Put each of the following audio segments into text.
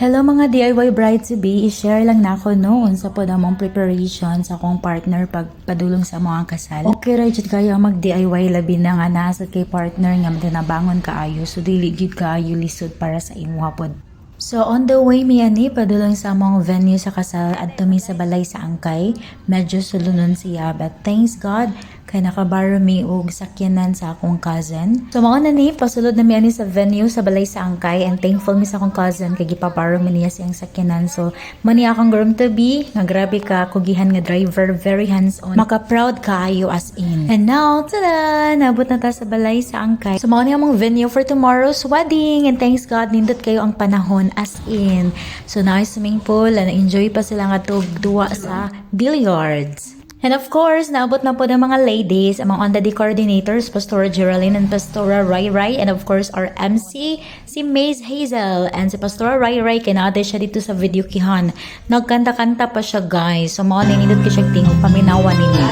Hello mga DIY bride-to-be, i-share lang na ako noon sa po namang preparation sa akong partner pagpadulong sa mga kasal. Okay ra jud kayo mag-DIY labi na nga nasa kay partner nga nabangon kaayo, so dili gid kaayo lisod para sa imuha pod. So on the way mi ani padulong sa among venue sa kasal adto mi sa balay sa Angkay. Medyo sulunon siya but thanks God kay nakabaro mi og sakyanan sa akong cousin. So mao na ni pasulod na mi ani sa venue sa balay sa Angkay and thankful mi sa akong cousin kay gipabaro mi niya siyang sakyanan. So mani akong groom to be nga grabe ka kugihan nga driver, very hands-on. Maka-proud kaayo as in. And now, tada! Nabot na ta sa balay sa Angkay. So mao ni among venue for tomorrow's wedding and thanks God nindot kayo ang panahon as in. So na swimming pool and enjoy pa sila nga duwa sa billiards. And of course, naabot na po ng mga ladies, among on-the-day coordinators, Pastora Geraldine and Pastora Rai Rai, and of course, our MC, si Maze Hazel, and si Pastora Rai Rai, kinaaday siya dito sa video kihan. Nagkanta-kanta pa siya, guys. So, mga ninindot ko siya tingog, paminawan ninyo.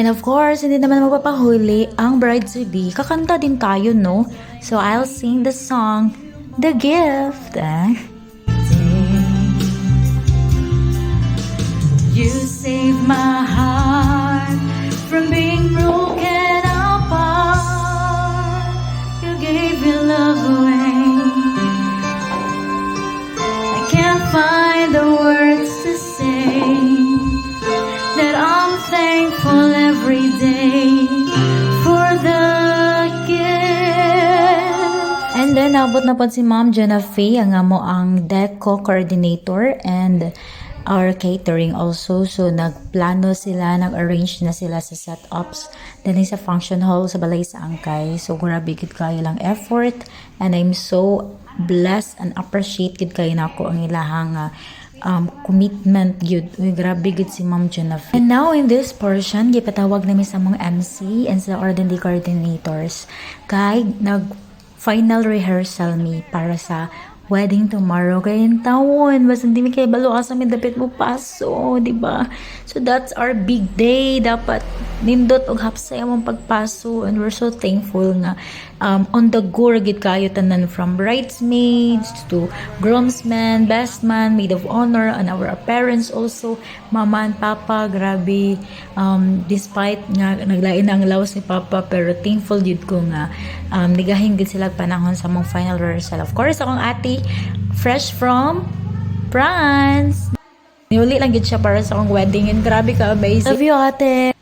And of course, hindi naman mapapahuli ang bride-to-be. Kakanta din tayo, no? So, I'll sing the song, The Gift. You saved my heart from being broken apart. You gave your love away. I can't find the words to say that I'm thankful every day for the gift. And then, nabot na po si Ma'am Jenna Faye, ang amo ang deco coordinator and our catering also. So, nagplano sila, nag-arrange na sila sa setups. Then, sa function hall sa Balay sa Angkay. So, grabe gid kayo lang effort. And I'm so blessed and appreciated kayo na ako ang ilahang commitment yun. Uy, grabe gud si Ma'am Jennifer. And now in this portion, gipatawag namin sa mga MC and sa ordinary coordinators. Kay nag final rehearsal mi para sa wedding tomorrow. Kaya yung taon, basta hindi mi kayo balo asa mi dapat mo paso, di ba? So that's our big day. Dapat nindot og hapsay among pagpaso and we're so thankful nga on the go gid kayo tanan from bridesmaids to groomsmen, best man, maid of honor, and our parents also, mama and papa, grabe. Despite nga naglain ang lawas ni papa, pero thankful jud ko nga nigahin gid sila panahon sa mong final rehearsal. Of course, akong ate, fresh from France. Niuli lang gid siya para sa akong wedding and grabe ka amazing. Love you, ate.